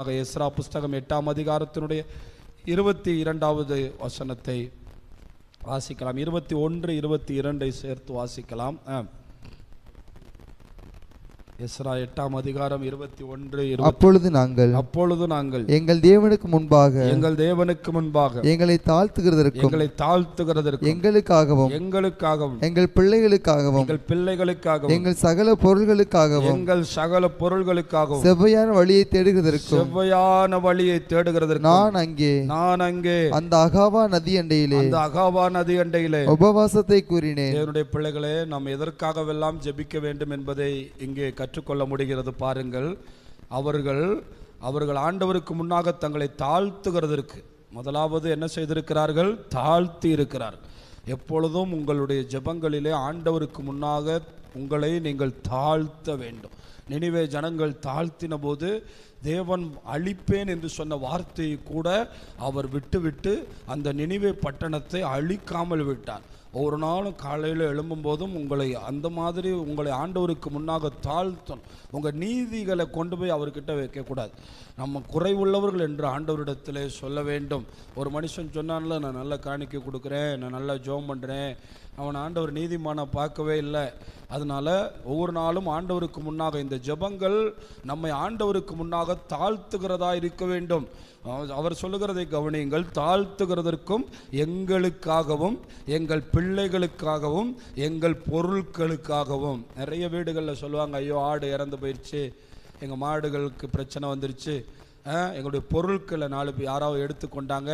Ezra புஸ்தகம் 8ஆம் அதிகாரத்தினுடைய 22வது வசனத்தை வாசிக்கலாம். 21, 22 சேர்த்து வாசிக்கலாம். எஸ்ரா 8ஆம் அதிகாரம் 21. அப்பொழுது நாங்கள் எங்கள் தேவனுக்கு முன்பாக எங்களை தாழ்த்துகிறதற்கும் எங்களுக்காகவும் எங்கள் பிள்ளைகளுக்காகவும் எங்கள் சகல பொருள்களுக்காகவும் செவ்வையான வழியை தேடுகிறதற்கும் நான் அங்கே அந்த அகாவா நதி அண்டையிலே உபவாசத்தை கூறினேன். தேவனுடைய பிள்ளைகளே, நாம் எதற்காகவெல்லாம் ஜெபிக்க வேண்டும் என்பதை இங்கே கற்றுக்கொள்ள முடிகிறது. பாருங்கள், அவர்கள் ஆண்டவருக்கு முன்னாக தங்களை தாழ்த்துகிறதற்கு முதலாவது என்ன செய்திருக்கிறார்கள்? தாழ்த்தி இருக்கிறார்கள். எப்பொழுதும் உங்களுடைய ஜெபங்களிலே ஆண்டவருக்கு முன்னாக உங்களை நீங்கள் தாழ்த்த வேண்டும். நினிவே ஜனங்கள் தாழ்த்தின போது தேவன் அழிப்பேன் என்று சொன்ன வார்த்தையை கூட அவர் விட்டுவிட்டு அந்த நினிவே பட்டணத்தை அழிக்காமல் விட்டார். ஒவ்வொரு நாளும் காலையில் எழும்பும் போதும் உங்களை ஆண்டவருக்கு முன்னாக தாழ்த்தணும். உங்கள் நீதிகளை கொண்டு போய் அவர்கிட்ட வைக்கக்கூடாது. நம்ம குறைவுள்ளவர்கள் என்று ஆண்டவரிடத்திலே சொல்ல வேண்டும். ஒரு மனுஷன் சொன்னான்ல, நான் நல்லா காணிக்கை கொடுக்குறேன், நான் நல்லா ஜெபம் பண்ணுறேன், அவன் ஆண்டவர் நீதிமானை பார்க்கவே இல்லை. அதனால் ஒவ்வொரு நாளும் ஆண்டவருக்கு முன்னாக இந்த ஜெபங்கள் நம்மை ஆண்டவருக்கு முன்னாக தாழ்த்துகிறதா இருக்க வேண்டும். அவர் சொல்லுகிறதை கவனியுங்கள். தாழ்த்துகிறதற்கும் எங்களுக்காகவும் எங்கள் பிள்ளைகளுக்காகவும் எங்கள் பொருட்களுக்காகவும். நிறைய வீடுகளில் சொல்லுவாங்க, ஐயோ ஆடு இறந்து போயிடுச்சு, எங்கள் மாடுகளுக்கு பிரச்சனை வந்துருச்சு, எங்களுடைய பொருட்களை 4 பேர் யாராவது எடுத்துக்கொண்டாங்க.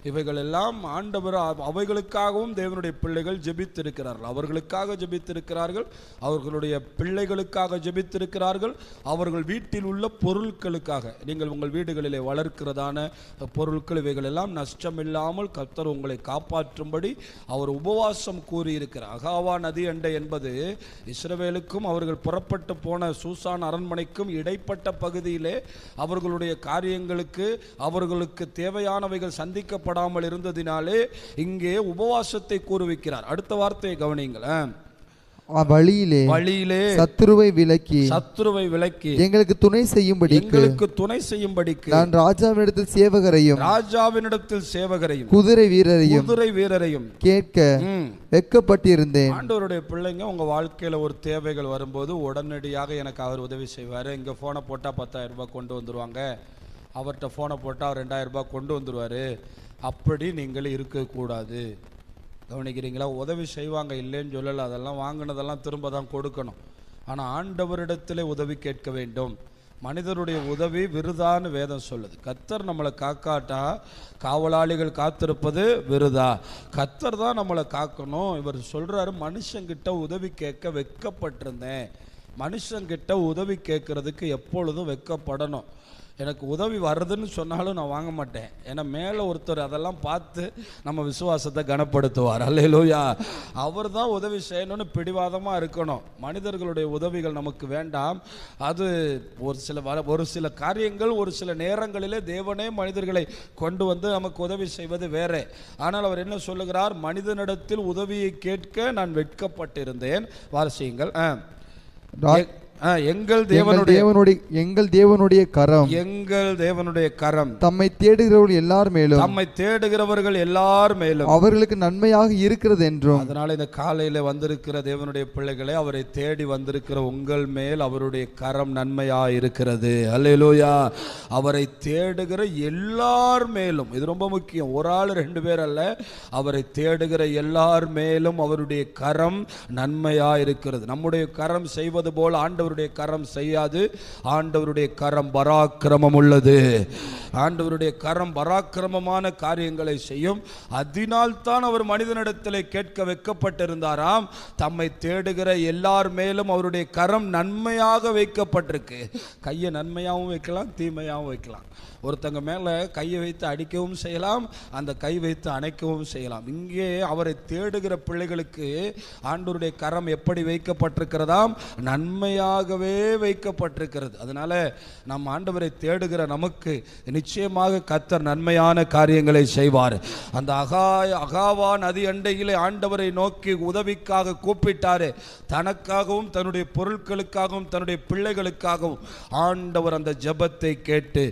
இவைகள் எல்லாம் ஆண்டவர் அவைகளுக்காகவும் தேவனுடைய பிள்ளைகள் ஜெபித்திருக்கிறார்கள். அவர்களுக்காக ஜெபித்திருக்கிறார்கள், அவர்களுடைய பிள்ளைகளுக்காக ஜெபித்திருக்கிறார்கள், அவர்கள் வீட்டில் உள்ள பொருட்களுக்காக. நீங்கள் உங்கள் வீடுகளிலே வளர்க்கிறதான பொருட்கள் இவைகள் எல்லாம் நஷ்டமில்லாமல் கர்த்தர் உங்களை காப்பாற்றும்படி அவர் உபவாசம் கூறியிருக்கிறார். அகாவா நதி அண்டை என்பது இஸ்ரவேலுக்கும் அவர்கள் புறப்பட்டு போன சூசான் அரண்மனைக்கும் இடைப்பட்ட பகுதியிலே அவர்களுடைய காரியங்களுக்கு அவர்களுக்கு தேவையானவைகள் சந்திக்கப்படாமல் இருந்ததினாலே இங்கே உபவாசத்தை கூறுவிக்கிறார். அடுத்த வார்த்தையை கவனியுங்கள். வழியிலே சத்துருவை விலக்கி எங்களுக்கு துணை செய்யும்படிக்கு நான் ராஜாவினிடத்தில் சேவகரையும் குதிரை வீரரையும் கேட்க வெட்கப்பட்டிருந்தேன். ஆண்டவருடைய பிள்ளைங்க, உங்க வாழ்க்கையில ஒரு தேவைகள் வரும்போது உடனடியாக எனக்கு அவர் உதவி செய்வார். இங்க போனை போட்டா 10,000 ரூபாய் கொண்டு வந்துருவாங்க, அவர்கிட்ட போனை போட்டா அவர் 2,000 ரூபாய் கொண்டு வந்துருவாரு. அப்படி நீங்கள் இருக்கக்கூடாது. கவனிக்கிறீங்களா? உதவி செய்வாங்க, இல்லைன்னு சொல்லலை, அதெல்லாம் வாங்கினதெல்லாம் திரும்ப தான் கொடுக்கணும். ஆனால் ஆண்டவரிடத்திலே உதவி கேட்க வேண்டும். மனிதருடைய உதவி விருதான்னு வேதம் சொல்லுது. கர்த்தர் நம்மளை காக்காட்டா காவலாளிகள் காத்திருப்பது விருதா. கர்த்தர் தான் நம்மளை காக்கணும். இவர் சொல்றாரு, மனுஷங்கிட்ட உதவி கேட்க வெட்கப்பட்டிருந்தேன். மனுஷங்கிட்ட உதவி கேட்கறதுக்கு எப்பொழுதும் வெட்கப்படணும். எனக்கு உதவி வருதுன்னு சொன்னாலும் நான் வாங்க மாட்டேன். ஏன்னா மேலே ஒருத்தர் அதெல்லாம் பார்த்து நம்ம விசுவாசத்தை கனப்படுத்துவார். அல்லேலூயா. அவர் தான் உதவி செய்யணும்னு பிடிவாதமாக இருக்கணும். மனிதர்களுடைய உதவிகள் நமக்கு வேண்டாம். அது ஒரு சில காரியங்கள் ஒரு சில நேரங்களிலே தேவனே மனிதர்களை கொண்டு வந்து நமக்கு உதவி செய்வது வேற. ஆனால் அவர் என்ன சொல்லுகிறார்? மனிதனிடத்தில் உதவியை கேட்க நான் வெட்கப்பட்டிருந்தேன். வாசியுங்கள். எங்கள் தேவனுடைய கரம் தம்மை தேடுகிறவர்கள் எல்லார் மேலும் அவர்களுக்கு நன்மையாக இருக்கிறது என்றும். அதனால இந்த காலையில வந்திருக்கிற தேவனுடைய பிள்ளைகளை, அவரை தேடி வந்திருக்கிற உங்கள் மேல் அவருடைய கரம் நன்மையா இருக்கிறது. அல்லேலூயா. அவரை தேடுகிற எல்லார் மேலும், இது ரொம்ப முக்கியம், ஒரு ஆள் 2 பேர் அல்ல, அவரை தேடுகிற எல்லார் மேலும் அவருடைய கரம் நன்மையா இருக்கிறது. நம்முடைய கரம் செய்வது போல் ஆண்டவருடைய கரம் செய்யாது. ஆண்டவருடைய கரம் பராக்கிரமம் உள்ளது. ஆண்டவருடைய கரம் பராக்கிரமமான காரியங்களை செய்யும். அதனால் தான் அவர் மனிதனிடத்திலே கேட்க வைக்கப்பட்டிருந்தாராம். தம்மை தேடுகிற எல்லார் மேலும் அவருடைய கரம் நன்மையாக வைக்கப்பட்டிருக்கு. கையை நன்மையாகவும் வைக்கலாம், தீமையாகவும் வைக்கலாம். ஒருத்தங்க மேலே கையை வைத்து அடிக்கவும் செய்யலாம், அந்த கை வைத்து அணைக்கவும் செய்யலாம். இங்கே அவரை தேடுகிற பிள்ளைகளுக்கு ஆண்டவருடைய கரம் எப்படி வைக்கப்பட்டிருக்கிறதாம்? நன்மையாகவே வைக்கப்பட்டிருக்கிறது. அதனால நம் ஆண்டவரை தேடுகிற நமக்கு நிச்சயமாக கர்த்தர் நன்மையான காரியங்களை செய்வார். அந்த அகாவா நதி அண்டையிலே ஆண்டவரை நோக்கி உதவிக்காக கூப்பிட்டாரு. தனக்காகவும் தன்னுடைய பொருட்களுக்காகவும் தன்னுடைய பிள்ளைகளுக்காகவும் ஆண்டவர் அந்த ஜெபத்தை கேட்டு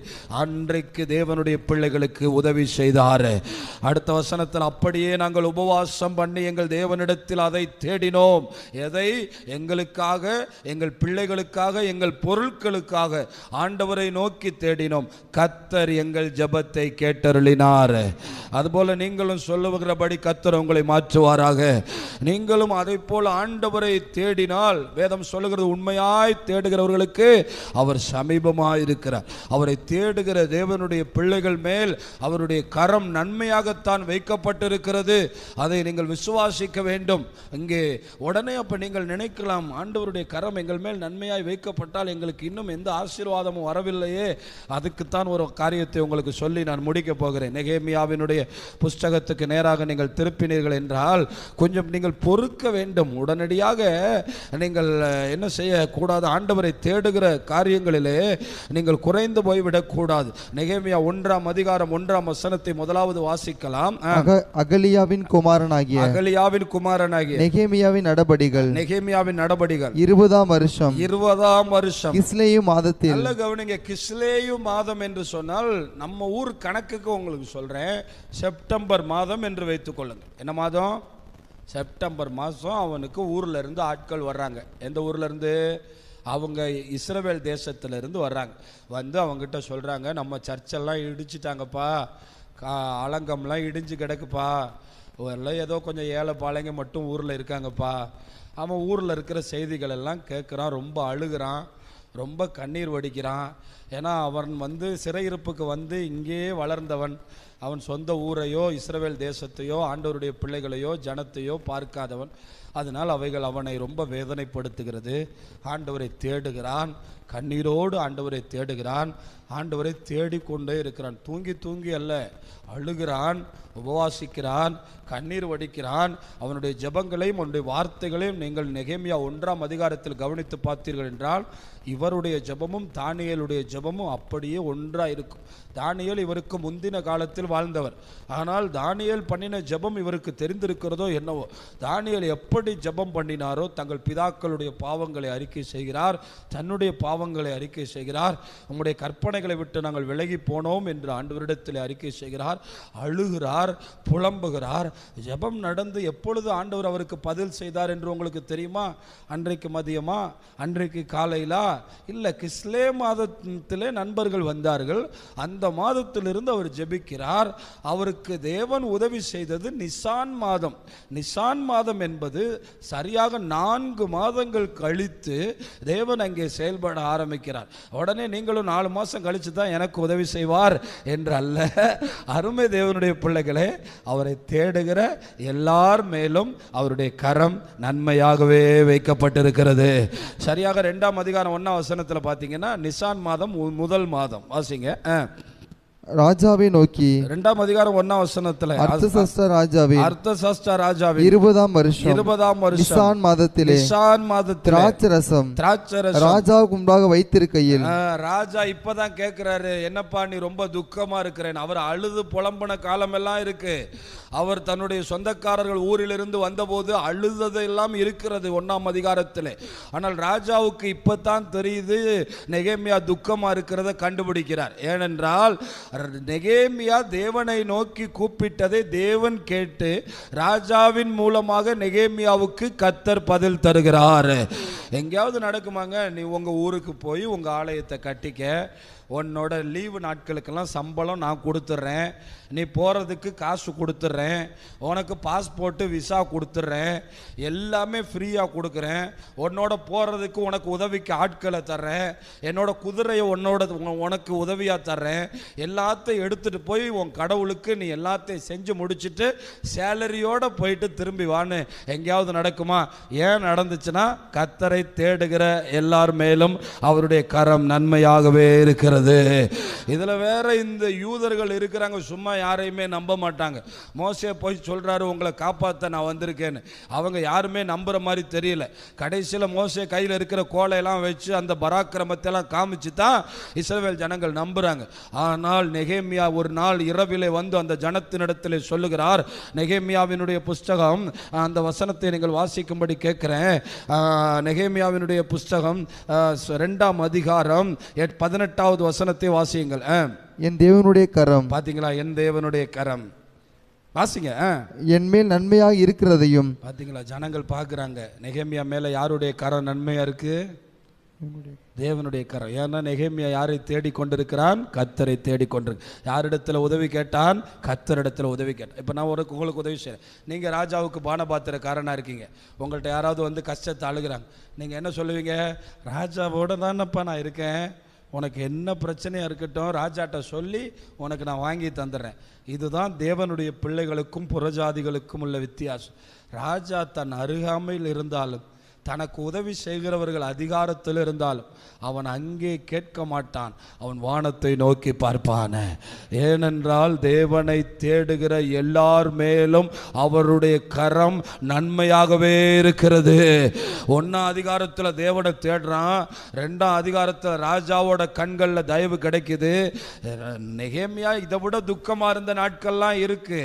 அன்றைக்கு தேவனுடைய பிள்ளைகளுக்கு உதவி செய்தார். அடுத்த வசனத்தில், அப்படியே நாங்கள் உபவாசம் பண்ணி எங்கள் தேவனிடத்தில் அதை தேடினோம். எதை? எங்களுக்காக, எங்கள் பிள்ளைகளுக்காக, எங்கள் பொருட்களுக்காக ஆண்டவரை நோக்கி தேடினோம். கர்த்தர் எங்கள் ஜெபத்தை கேட்டருளினார். அதுபோல நீங்களும் சொல்லுகிறபடி கர்த்தர் உங்களை மாற்றுவாராக. நீங்களும் அதை போல ஆண்டவரை தேடினால், வேதம் சொல்லுகிறது, உண்மையாய் தேடுகிறவர்களுக்கு அவர் சமீபமாய் இருக்கிறார். அவரை தேடுகிற தேவனுடைய பிள்ளைகள் மேல் அவருடைய கரம் நன்மையாகத்தான் வைக்கப்பட்டிருக்கிறது. அதை நீங்கள் விசுவாசிக்க வேண்டும். இங்கே உடனே அப்ப நீங்கள் நினைக்கலாம், ஆண்டவருடைய கரம் எங்கள் மேல் நன்மையாய் வைக்கப்பட்டால் எங்களுக்கு இன்னும் எந்த ஆசீர்வாதமும் வரவில்லையே. அதுக்குத்தான் ஒரு காரியத்தை உங்களுக்கு சொல்லி நான் முடிக்க போகிறேன். நெகேமியாவினுடைய புஸ்தகத்துக்கு நேராக நீங்கள் திருப்பினீர்கள் என்றால் கொஞ்சம் நீங்கள் பொறுக்க வேண்டும். உடனடியாக நீங்கள் என்ன செய்யக்கூடாது? ஆண்டவரை தேடுகிற காரியங்களிலே நீங்கள் குறைந்து போய்விடக் கூடாது. நெகேமியா 1ஆம் அதிகாரம் 1ஆம் வசனத்தை முதலாவது வாசிக்கலாம். அகலியாவின் குமாரனாகிய நெகேமியாவின் நடபடிகள் 20ஆம் வருஷம் கிஸ்லேயு மாதத்தில். நல்ல கவனிங்க, கிஸ்லேயு மாதம் என்று சொன்னால் நம்ம ஊர் கணக்குக்கு உங்களுக்கு சொல்றேன், செப்டம்பர் மாதம் என்று வைத்துக் கொள்ளுங்கள். என்ன மாதம்? செப்டம்பர் மாதம் அவனுக்கு ஊர்ல இருந்து ஆட்கள் வர்றாங்க. எந்த ஊர்ல இருந்து? அவங்க இஸ்ரவேல் தேசத்திலிருந்து வர்றாங்க. வந்து அவங்ககிட்ட சொல்றாங்க, நம்ம சர்ச்செல்லாம் இடிச்சிட்டாங்கப்பா, அலங்கம்லாம் இடிஞ்சு கிடக்குப்பா, ஏதோ கொஞ்சம் ஏழை பாளைங்க மட்டும் ஊரில் இருக்காங்கப்பா. அவன் ஊரில் இருக்கிற செய்திகள் எல்லாம் கேட்குறான், ரொம்ப அழுகிறான், ரொம்ப கண்ணீர் வடிக்கிறான். ஏன்னா அவன் வந்து சிறையிருப்புக்கு வந்து இங்கேயே வளர்ந்தவன். அவன் சொந்த ஊரையோ இஸ்ரவேல் தேசத்தையோ ஆண்டவருடைய பிள்ளைகளையோ ஜனத்தையோ பார்க்காதவன். அதனால் அவைகள் அவனை ரொம்ப வேதனைப்படுத்துகிறது. ஆண்டவரை தேடுகிறான், கண்ணீரோடு ஆண்டவரை தேடுகிறான், ஆண்டவரை தேடிக்கொண்டே இருக்கிறான். தூங்கி தூங்கி அல்ல, அழுகிறான், உபவாசிக்கிறான், கண்ணீர் வடிக்கிறான். அவனுடைய ஜெபங்களையும் அவனுடைய வார்த்தைகளையும் நீங்கள் நெகேமியா 1ஆம் அதிகாரத்தில் கவனித்து பார்த்தீர்கள் என்றால் இவருடைய ஜெபமும் தானியேலுடைய ஜெபமும் அப்படியே ஒன்றாக இருக்கும். தானியேல் இவருக்கு முந்தின காலத்தில் வாழ்ந்தவர். ஆனால் தானியேல் பண்ணின ஜெபம் இவருக்கு தெரிந்திருக்கிறதோ என்னவோ. தானியேல் எப்படி ஜெபம் பண்ணினாரோ, தங்கள் பிதாக்களுடைய பாவங்களை அறிக்கை செய்கிறார், தன்னுடைய பாவங்களை அறிக்கை செய்கிறார், உங்களுடைய கற்பனைகளை விட்டு நாங்கள் விலகி போனோம் என்று ஆண்டவரிடத்தில் அறிக்கை செய்கிறார், அழுகிறார், புலம்புகிறார். ஜெபம் நடந்து எப்பொழுது ஆண்டவர் அவருக்கு பதில் செய்தார் என்று உங்களுக்கு தெரியுமா? அன்றைக்கு மதியமா, அன்றைக்கு காலையிலா? இல்லை, கிஸ்லே மாதத்திலே நண்பர்கள் வந்தார்கள். அந்த மாதத்திலிருந்து அவர் ஜெபிக்கிறார். அவருக்கு தேவன் உதவி செய்தது நிசான் மாதம். நிசான் மாதம் என்பது சரியாக 4 மாதங்கள் கழித்து தேவன் அங்கே செயல்பட ஆரம்பிக்கிறார். உடனே நீங்களும் 4 மாதம் கழித்து தான் எனக்கு உதவி செய்வார் என்று அல்ல. அருமை தேவனுடைய பிள்ளைகளே, அவரை தேடுகிற எல்லார் மேலும் அவருடைய கரம் நன்மையாகவே வைக்கப்பட்டிருக்கிறது. சரியாக 2ஆம் அதிகாரம் 1ஆம் வசனத்தில் பார்த்தீங்கன்னா நிசான் மாதம் முதல் மாதம். வாசிங்க. ராஜாவை நோக்கி 2ஆம் அதிகாரம் 1ஆம் வசனத்துல, அர்தசஷ்டா ராஜாவே 20ஆம் வருஷம் நிசான் மாதத்திலே திராட்சரசம் ராஜாவுக்கு முன்பாக வைத்திருக்கையில், ராஜா இப்பதான் கேட்கிறாரு, என்னப்பா நீ ரொம்ப துக்கமா இருக்கிறேன். அவர் அழுது புலம்பின காலமெல்லாம் இருக்கு. அவர் தன்னுடைய சொந்தக்காரர்கள் ஊரிலிருந்து வந்தபோது அழுததெல்லாம் இருக்கிறது 1ஆம் அதிகாரத்தில். ஆனால் ராஜாவுக்கு இப்பதான் தெரியுது நெகேமியா துக்கமா இருக்கிறத கண்டுபிடிக்கிறார். ஏனென்றால் நெகேமியா தேவனை நோக்கி கூப்பிட்டதை தேவன் கேட்டு ராஜாவின் மூலமாக நெகேமியாவுக்கு கர்த்தர் பதில் தருகிறார். எங்கேயாவது நடக்குமாங்க? நீ உங்க ஊருக்கு போய் உங்க ஆலயத்தை கட்டிக்க, உன்னோட லீவு நாட்களுக்கெல்லாம் சம்பளம் நான் கொடுத்துட்றேன், நீ போகிறதுக்கு காசு கொடுத்துட்றேன், உனக்கு பாஸ்போர்ட்டு விசா கொடுத்துட்றேன், எல்லாமே ஃப்ரீயாக கொடுக்குறேன், உன்னோட போகிறதுக்கு உனக்கு உதவிக்கு ஆட்களை தர்றேன், என்னோட குதிரையை உனக்கு உதவியாக தர்றேன், எல்லாத்தையும் எடுத்துகிட்டு போய் உன் கடவுளுக்கு நீ எல்லாத்தையும் செஞ்சு முடிச்சுட்டு சேலரியோடு போயிட்டு திரும்பி வான்னு எங்கேயாவது நடக்குமா? ஏன் நடந்துச்சுன்னா கர்த்தரை கர்த்தரை தேடுகிற எல்லார் மேலும் அவருடைய கரம் நன்மையாகவே இருக்கிறது. இதுல வேற இந்த யூதர்கள் இருக்கிறாங்க, சும்மா யாரையுமே நம்ப மாட்டாங்க. மோசே போய் சொல்றாரு, உங்களை காப்பாற்ற நான் வந்திருக்கேன்னு. அவங்க யாருமே நம்புற மாதிரி தெரியல. கடைசியில் மோசே கையில் இருக்கிற கோலையெல்லாம் வச்சு அந்த பராக்கிரமத்தை எல்லாம் காமிச்சு தான் இஸ்ரவேல் ஜனங்கள் நம்புறாங்க. ஆனால் நெகேமியா ஒரு நாள் இரவிலே வந்து அந்த ஜனத்தினிடத்தில் சொல்லுகிறார். நெகேமியாவினுடைய புஸ்தகம், அந்த வசனத்தை நீங்கள் வாசிக்கும்படி கேட்கிறேன். நெகேமியாவினுடைய புஸ்தகம் 2ஆம் அதிகாரம் 18வது வசனத்தை வாசியுங்கள். என் தேவனுடைய கரம், பாத்தீங்களா? என் தேவனுடைய கரம் வாசிங்க. என் மேல் நன்மையாக இருக்கிறதையும். பாத்தீங்களா? ஜனங்கள் பார்க்குறாங்க நெகேமியா மேல யாருடைய கரம் நன்மையா இருக்கு? தேவனுடைய கரம். ஏன்னா நெகேமியா யாரை தேடி கொண்டிருக்கிறான்? கர்த்தரை தேடி கொண்டிருக்கு. யாரிடத்துல உதவி கேட்டான்? கர்த்தரிடத்துல உதவி கேட்டான். இப்போ நான் உங்களுக்கு உதவி செய்கிறேன். நீங்கள் ராஜாவுக்கு பானபாத்திரக்காரனாக இருக்கீங்க. உங்கள்கிட்ட யாராவது வந்து கஷ்டத்தை அழுகிறாங்க, நீங்கள் என்ன சொல்லுவீங்க? ராஜாவோட தானப்பா நான் இருக்கேன், உனக்கு என்ன பிரச்சனையாக இருக்கட்டும் ராஜாட்ட சொல்லி உனக்கு நான் வாங்கி தந்துடுறேன். இதுதான் தேவனுடைய பிள்ளைகளுக்கும் புறஜாதிகளுக்கும் உள்ள வித்தியாசம். ராஜா தன் அருகாமையில் இருந்தாலும், தனக்கு உதவி செய்கிறவர்கள் அதிகாரத்தில் இருந்தாலும் அவன் அங்கே கேட்க மாட்டான், அவன் வானத்தை நோக்கி பார்ப்பான். ஏனென்றால் தேவனை தேடுகிற எல்லார் மேலும் அவருடைய கரம் நன்மையாகவே இருக்கிறது. 1ஆம் அதிகாரத்தில் தேவனை தேடுறான், 2ஆம் அதிகாரத்தில் ராஜாவோட கண்களில் தயவு கிடைக்குது. நெகேமியா இதை விட துக்கமாக இருந்த நாட்கள்லாம் இருக்கு.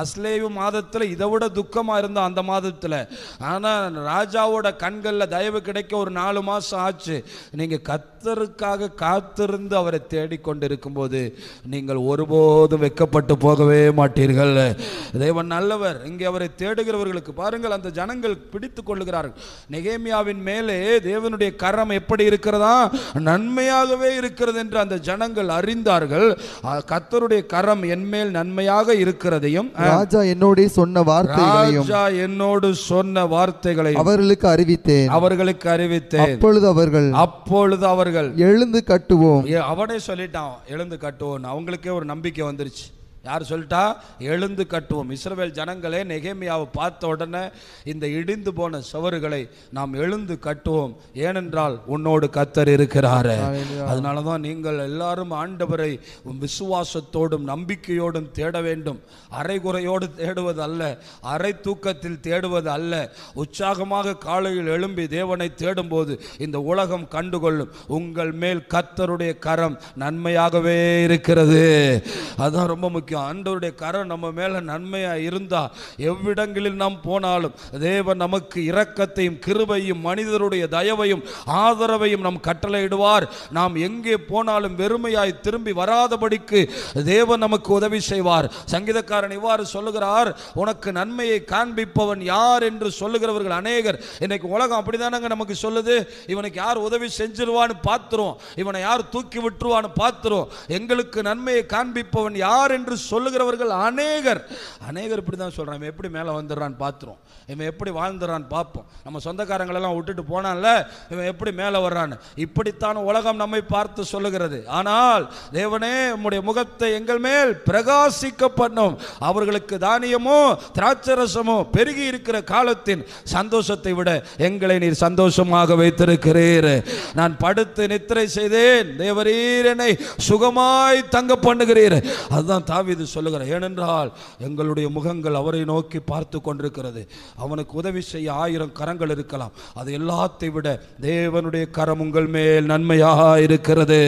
அஸ்லேவு மாதத்தில் இதை விட துக்கமாக இருந்த அந்த மாதத்தில். ஆனால் ராஜாவோட கண்களில் தயவு கிடைக்க ஒரு 4 மாதம் ஆச்சு. நீங்கள் கர்த்தருக்காக காத்திருந்து அவரை தேடிக்கொண்டிருக்கும் போது நீங்கள் ஒருபோதும் வெட்கப்பட்டு போகவே மாட்டீர்கள். தேவன் நல்லவர். இங்கே அவரை தேடுகிறவர்களுக்கு பாருங்கள், அந்த ஜனங்கள் பிடித்து கொள்ளுகிறார்கள். நெகேமியாவின் மேலே தேவனுடைய கரம் எப்படி இருக்கிறதா? நன்மையாகவே இருக்கிறது என்று அந்த ஜனங்கள் அறிந்தார்கள். கர்த்தருடைய கரம் என் மேல் நன்மையாக இருக்கிறதையும் ராஜா என்னோடு சொன்ன வார்த்தைகளையும் அவர்களுக்கு அறிவித்தேன். அப்பொழுது அவர்கள் எழுந்து கட்டுவோம். அவனே சொல்லிட்டான், எழுந்து கட்டுவோம். அவங்களுக்கே ஒரு நம்பிக்கை வந்துருச்சு. யார் சொல்லிட்டா? எழுந்து கட்டுவோம். இஸ்ரவேல் ஜனங்களே நெகேமியாவை பார்த்த உடனே இந்த இடிந்து போன சுவறுகளை நாம் எழுந்து கட்டுவோம், ஏனென்றால் உன்னோடு கர்த்தர் இருக்கிறார். அதனால தான் நீங்கள் எல்லாரும் ஆண்டவரை விசுவாசத்தோடும் நம்பிக்கையோடும் தேட வேண்டும். அரைகுறையோடு தேடுவது அல்ல, அரை தூக்கத்தில் தேடுவது அல்ல. உற்சாகமாக காலையில் எழும்பி தேவனை தேடும்போது இந்த உலகம் கண்டுகொள்ளும் உங்கள் மேல் கர்த்தருடைய கரம் நன்மையாகவே இருக்கிறது. அதுதான் ரொம்ப முக்கியம். ஆண்டவருடைய கரம் நம்ம மேல நன்மையா இருந்தா எவ்விடங்களில் நாம் போனாலும் தேவன் நமக்கு இரக்கத்தையும் கிருபையும் மனிதருடைய தயவையும் ஆதரவையும் நம் கட்டளையிடுவார். நாம் எங்கே போனாலும் வெறுமையாய் திரும்பி வராதபடிக்கு தேவன் நமக்கு உதவி செய்வார். சங்கீதக்காரன் இவ்வாறு சொல்லுகிறார், உனக்கு நன்மையை காண்பிப்பவன் யார் என்று சொல்லுகிறவர்கள் அநேகர். இன்னைக்கு உலகம் அப்படிதானங்க நமக்கு சொல்லுது. இவனுக்கு யார் உதவி செஞ்சிருவான்னு பார்த்துரும், இவனை யார் தூக்கி விட்டுருவான்னு பார்த்துரும். எங்களுக்கு நன்மையை காண்பிப்பவன் யார் என்று சொல்லுகிறவர்கள் அநேகர். இப்படி தான் சொல்றான். இவன் எப்படி மேலே வந்துடுறான்னு பார்த்துரும், இவன் எப்படி வாழ்ந்துறான்னு பார்ப்போம். நம்ம சொந்தக்காரங்களெல்லாம் விட்டுட்டு போனான்ல, இவன் எப்படி மேலே வர்றான்னு. இப்படித்தான் உலகம் நம்மை பார்த்து சொல்லுகிறது. ஆனால் தேவனே உம்முடைய முகத்தை எங்கள் மேல் பிரகாசிக்க பண்ணும். அவர்களுக்கு தானியமோ திராட்சரசமோ பெருகி இருக்கிற காலத்தின் சந்தோஷத்தை விட எங்களை நீர் சந்தோஷமாக வைத்திருக்கிறீர். நான் படுத்து நித்திரை செய்தேன், தேவரீர் என்னை சுகமாய் தங்க பண்ணுகிறீர். அதுதான் தாவீது சொல்லுகிறார். ஏனென்றால் எங்களுடைய முகங்கள் அவரை நோக்கி பார்த்து கொண்டிருக்கிறது. அவனுக்கு உதவி செய்ய 1000 கரங்கள் இருக்கலாம், அது எல்லாத்தை விட தேவனுடைய கரம் உங்கள் மேல் நன்மையாக இருக்கிறது.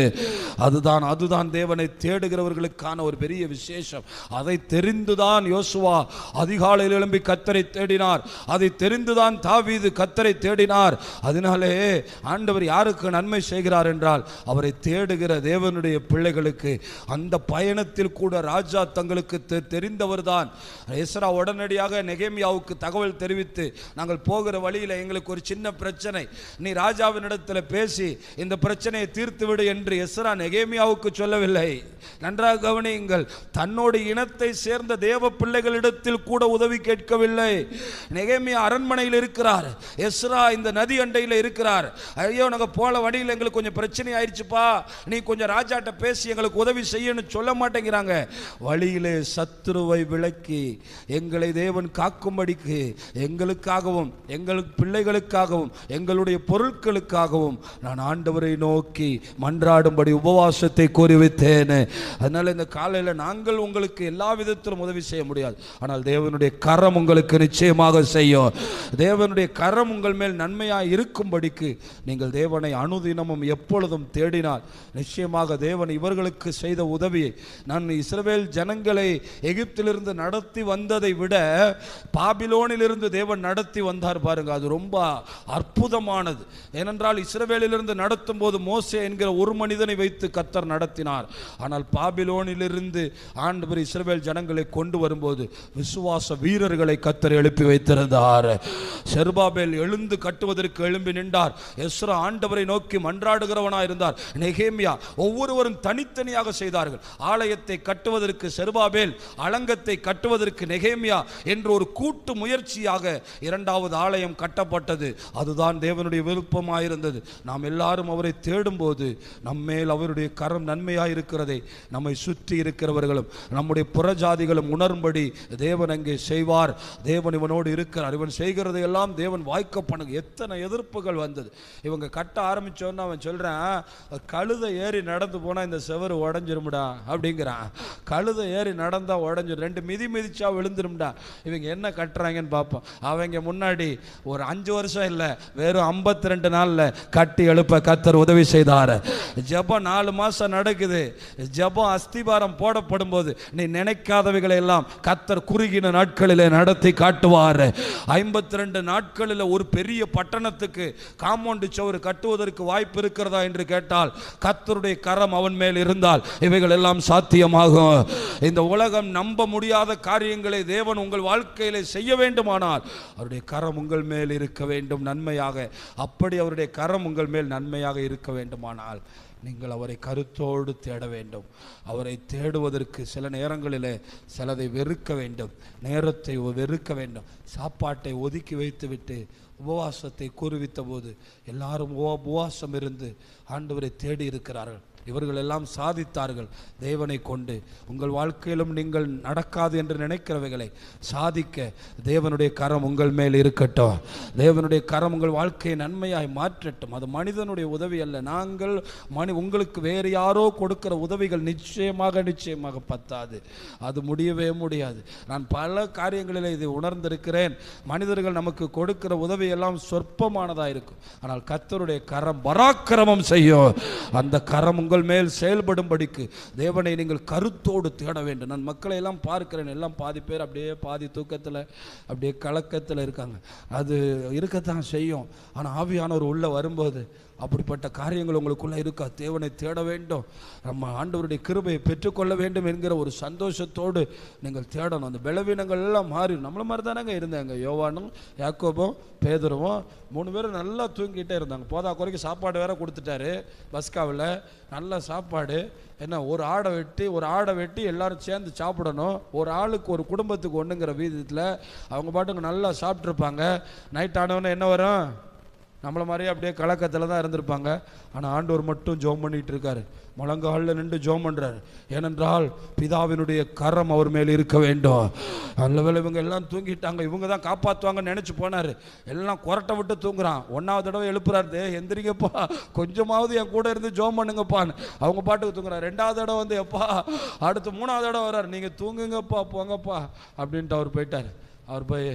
அதுதான் தேவனை தேடுகிறவர்களுக்கான ஒரு பெரிய விசேஷம். அதை தெரிந்துதான் யோசுவா அதிகாலையில் எழும்பி கர்த்தரை தேடினார். அதை தெரிந்துதான் தாவீது கர்த்தரை தேடினார். அதனாலே ஆண்டவர் யாருக்கு நன்மை செய்கிறார் என்றால் அவரை தேடுகிற தேவனுடைய பிள்ளைகளுக்கு. அந்த பயணத்தில் கூட ராஜா தங்களுக்கு தெரிந்தவர் தான். எஸ்ரா உடனடியாக நெகேமியாவுக்கு தகவல் தெரிவித்து, நாங்கள் போகிற வழியில் எங்களுக்கு ஒரு சின்ன பிரச்சனை, நீ ராஜாவினிடத்தில் பேசி இந்த பிரச்சனையை தீர்த்து விடு என்று எஸ்ரா நெகேமியாவுக்கு சொல்லவில்லை. நன்றாக கவனியுங்கள், தன்னோடு இனத்தை சேர்ந்த தேவ பிள்ளைகளிடத்தில் கூட உதவி கேட்கவில்லை. நெகேமியா அரண்மனையில் இருக்கிறார், எஸ்ரா இந்த நதி அண்டையில் இருக்கிறார். ஐயோ நாங்கள் போல வழியில் எங்களுக்கு கொஞ்சம் பிரச்சனை ஆயிடுச்சுப்பா, நீ கொஞ்சம் ராஜாட்ட பேசி எங்களுக்கு உதவி செய்யணும் சொல்ல மாட்டேங்கிறாங்க. வழியிலே சத்துருவை விலக்கி எங்களை தேவன் காக்கும்படிக்கு எங்களுக்காகவும் எங்கள் பிள்ளைகளுக்காகவும் எங்களுடைய பொருட்களுக்காகவும் நான் ஆண்டவரை நோக்கி மன்றாடும்படி உபவாசத்தை கூறி வைத்தேன். அதனால இந்த காலையில் நாங்கள் உங்களுக்கு எல்லா விதத்திலும் உதவி செய்ய முடியாது, ஆனால் தேவனுடைய கரம் உங்களுக்கு நிச்சயமாக செய்யும். தேவனுடைய கரம் உங்கள் மேல் நன்மையாக இருக்கும்படிக்கு நீங்கள் தேவனை அனுதினமும் எப்பொழுதும் தேடினால் நிச்சயமாக தேவன் இவர்களுக்கு செய்த உதவியை, நான் இஸ்ரவேல் ஜனங்களை எகிப்திலிருந்து நடத்தி வந்ததை விட பாபிலோனிலிருந்து தேவன் நடத்தி வந்தார் பாருங்க. அது ரொம்ப அற்புதமானது. ஏனென்றால் இஸ்ரவேலிலிருந்து நடத்தும் போது மோசே என்கிற ஒரு மனிதனை வைத்து கர்த்தர் நடத்தினார். ஆனால் பாபிலோனிலிருந்து ஆண்டவர் இஸ்ரவேல் ஜனங்களை கொண்டு வரும்போது விசுவாச வீரர்களை கர்த்தர் எழுப்பி வைத்திருந்தார். செருபாபேல் எழுந்து கட்டுவதற்கு எழும்பி நின்றார். எஸ்ரா ஆண்டவரை நோக்கி மன்றாடுகிறவனாய் இருந்தார். நெகேமியா ஒவ்வொருவரும் தனித்தனியாக செய்தார்கள். ஆலயத்தை கட்டுவதற்கு செருபாபேல், அலங்கத்தை கட்டுவதற்கு நெகேமியா என்று ஒரு கூட்டு முயற்சியாக இரண்டாவது ஆலயம் கட்டப்பட்டது. அதுதான் தேவனுடைய விருப்பமாயிருந்தது. நாம் எல்லாரும் அவரை தேடும்போது நம்மேல் அவருடைய கரம் நன்மையாயிருக்கிறதை நம்மை சுற்றி இருக்கிறவர்களும் நம்முடைய புறஜாதிகளும் உணரும்படி தேவன் அங்கே செய்வார். தேவன் இவனோடு இருக்கிறார், இவன் செய்கிறதை எல்லாம் தேவன் வாய்க்க பண்ணுங்க. எத்தனை எதிர்ப்புகள் வந்தது. இவங்க கட்ட ஆரம்பிச்சோன்னு அவன் சொல்றான், கழுதை ஏறி நடந்து போனா இந்த செவரு உடஞ்சிரும்டா அப்படிங்கிறான். கழுதை ஏறி நடந்தா உடஞ்சிரும், 2 மிதி மிதிச்சா விழுந்துரும்டா. இவங்க என்ன கட்டுறாங்கன்னு பார்ப்போம். அவங்க முன்னாடி ஒரு 5 வருஷம் இல்லை, வெறும் 52 நாள்ல கட்டி எழுப்ப கர்த்தர் உதவி செய்தார். ஜெபம் 4 மாசம் நடக்குது. ஜெபம் அஸ்திபாரம் போடப்படும் போது நீ நினைக்காதவைகளை எல்லாம் கர்த்தர் குறுகின நாட்களிலே நடத்தி காட்டுவார். 52 நாட்களில் ஒரு பெரிய பட்டணத்துக்கு காம்பவுண்ட் சுவர் கட்டுவதற்கு வாய்ப்பு இருக்கிறதா என்று கேட்டால் கர்த்தருடைய கரம் அவன் மேல் இருந்தால் இவைகள் எல்லாம் சாத்தியமாகும். இந்த உலகம் நம்ப முடியாத காரியங்களை தேவன் உங்கள் வாழ்க்கையிலே செய்ய வேண்டுமானால் அவருடைய கரம் உங்கள் மேல் இருக்க வேண்டும் நன்மையாக. அப்படி அவருடைய கரம் உங்கள் மேல் நன்மையாக இருக்க வேண்டுமானால் நீங்கள் அவரை கருத்தோடு தேட வேண்டும். அவரை தேடுவதற்கு சில நேரங்களிலே சிலதை வெறுக்க வேண்டும், நேரத்தை வெறுக்க வேண்டும். சாப்பாட்டை ஒதுக்கி வைத்துவிட்டு உபவாசத்தை கூறுவித்த போது எல்லாரும் உபவாசம் இருந்து ஆண்டவரை தேடி இருக்கிறார்கள். இவர்கள் எல்லாம் சாதித்தார்கள் தேவனை கொண்டு. உங்கள் வாழ்க்கையிலும் நீங்கள் நடக்காது என்று நினைக்கிறவைகளை சாதிக்க தேவனுடைய கரம் உங்கள் மேல் இருக்கட்டும். தேவனுடைய கரம் உங்கள் வாழ்க்கையை நன்மையாய் மாற்றட்டும். அது மனிதனுடைய உதவி அல்ல. நாங்கள் உங்களுக்கு வேறு யாரோ கொடுக்கிற உதவிகள் நிச்சயமாக பத்தாது. அது முடியவே முடியாது. நான் பல காரியங்களில் இதை உணர்ந்திருக்கிறேன். மனிதர்கள் நமக்கு கொடுக்கிற உதவி எல்லாம் சொற்பமானதாக இருக்கும், ஆனால் கர்த்தருடைய கரம் பராக்கிரமம் செய்யும். அந்த கரம் உங்கள் மேல் செயல்படும்படிக்கு தேவனை நீங்கள் கருத்தோடு தேட வேண்டும். நான் மக்களை எல்லாம் பார்க்கிறேன், எல்லாம் பாதி பேர் அப்படியே பாதி தூக்கத்தில் அப்படியே கலக்கத்தில் இருக்காங்க. அது இருக்கத்தான் செய்யும், ஆனால் ஆவியானவர் உள்ள வரும்போது அப்படிப்பட்ட காரியங்கள் உங்களுக்குள்ளே இருக்கா. தேவனை தேட வேண்டும், நம்ம ஆண்டவருடைய கிருபையை பெற்றுக்கொள்ள வேண்டும் என்கிற ஒரு சந்தோஷத்தோடு நீங்கள் தேடணும். அந்த பலவீனங்கள் எல்லாம் மாறி நம்மள மாதிரி தானேங்க இருந்தாங்க. யோவானும் யாக்கோபும் பேதுருவும் 3 பேரும் நல்லா தூங்கிட்டே இருந்தாங்க. போதா குறைக்கு சாப்பாடு வேற கொடுத்துட்டாரு. பஸ்காவில் நல்ல சாப்பாடு. என்ன, ஒரு ஆடை வெட்டி எல்லாரும் சேர்ந்து சாப்பிடணும். ஒரு ஆளுக்கு ஒரு குடும்பத்துக்கு ஒன்றுங்கிற வீதத்தில் அவங்க பாட்டுக்கு நல்லா சாப்பிட்ருப்பாங்க. நைட் ஆனவொன்னே என்ன வரும், நம்மளை மாதிரியே அப்படியே கலக்கத்தில் தான் இருந்திருப்பாங்க. ஆனால் ஆண்டவர் மட்டும் ஜோம் பண்ணிட்டு இருக்காரு, முழங்காலில் நின்று ஜோம் பண்ணுறாரு. ஏனென்றால் பிதாவினுடைய கரம் அவர் மேல் இருக்க வேண்டும். நல்ல வேளை இவங்க எல்லாம் தூங்கிட்டாங்க, இவங்க தான் காப்பாற்றுவாங்கன்னு நினச்சி போனார். எல்லாம் கொரட்டை விட்டு தூங்குறான். 1ஆவது தடவை எழுப்புறாரு, எந்திரிங்கப்பா, கொஞ்சமாவது என் கூட இருந்து ஜோம் பண்ணுங்கப்பான்னு. அவங்க பாட்டுக்கு தூங்குறாரு. 2ஆவது தடவை வந்து எப்பா, அடுத்து 3ஆவது தடவை வர்றாரு, நீங்கள் தூங்குங்கப்பா போங்கப்பா அப்படின்ட்டு அவர் போயிட்டார். அவர் போய்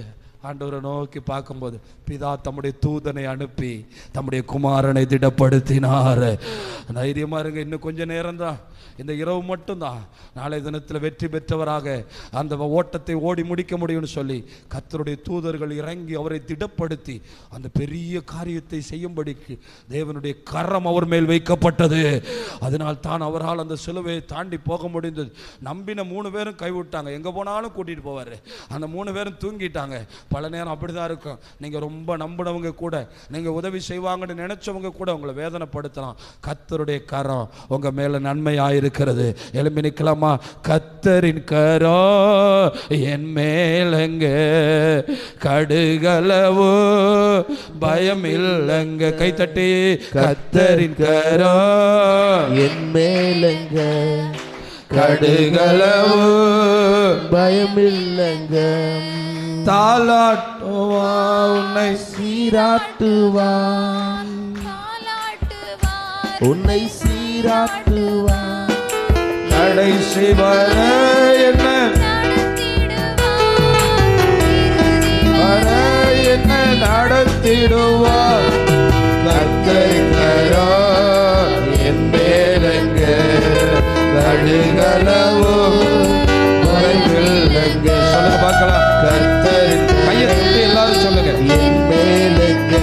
ஆண்டவரை நோக்கி பார்க்கும்போது பிதா தம்முடைய தூதனை அனுப்பி தம்முடைய குமாரனை திடப்படுத்தினார். தைரியமாக இருங்க, இன்னும் கொஞ்சம் நேரம் தான், இந்த இரவு மட்டும்தான். நாளை தினத்தில் வெற்றி பெற்றவராக அந்த ஓட்டத்தை ஓடி முடிக்க முடியும்னு சொல்லி கர்த்தருடைய தூதர்கள் இறங்கி அவரை திடப்படுத்தி அந்த பெரிய காரியத்தை செய்யும்படிக்கு தேவனுடைய கரம் அவர் மேல் வைக்கப்பட்டது. அதனால் தான் அவரால் அந்த சிலுவையை தாண்டி போக முடிந்தது. நம்பின 3 பேரும் கைவிட்டாங்க, எங்கே போனாலும் கூட்டிகிட்டு போவார். அந்த 3 பேரும் தூங்கிட்டாங்க. பல நேரம் அப்படி தான் இருக்கும். நீங்கள் ரொம்ப நம்பினவங்க கூட, நீங்கள் உதவி செய்வாங்கன்னு நினைச்சவங்க கூட உங்களை வேதனைப்படுத்தலாம். கர்த்தருடைய கரம் உங்கள் மேலே நன்மையாக இருக்கிறது. எழும்பி நிற்கலாமா? கர்த்தரின் கரம் என் மேலங்க, கடுகளவு பயம் இல்லங்க. கைத்தட்டி கர்த்தரின் கரம் என் மேலங்க, கடுகளவு பயமில்லைங்க. தாலாட்டுவா உன்னை சீராட்டுவான், உன்னை சீராட்டுவான். கடைசி வரை என்ன என்ன நடத்திடுவார். கர்த்தரின் கரம் என் மேலெங்க, கடுகளவு பயமில்லைங்க. சொல்லுங்க பார்க்கலாம். கர்த்தரின் கையை தட்டி எல்லாரும் சொல்லுங்க. என் மேலெங்க,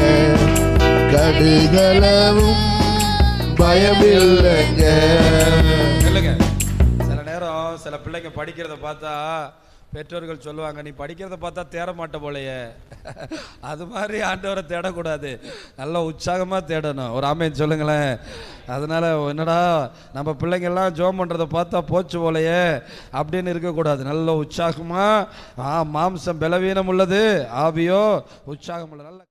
கடுகளவும் பயமில்லைங்க. சொல்லுங்க. சில நேரம் சில பிள்ளைங்க படிக்கிறத பார்த்தா பெற்றோர்கள் சொல்லுவாங்க, நீ படிக்கிறத பார்த்தா தேட மாட்ட போலையே. அது மாதிரி ஆண்டவரை தேடக்கூடாது, நல்லா உற்சாகமாக தேடணும். ஒரு ஆமேன் சொல்லுங்களேன். அதனால் என்னடா நம்ம பிள்ளைங்கள்லாம் ஜோம் பண்ணுறதை பார்த்தா போச்சு போலையே அப்படின்னு இருக்கக்கூடாது. நல்ல உற்சாகமாக, மாம்சம் பலவீனம் உள்ளது, ஆவியோ உற்சாகம் உள்ளது. நல்ல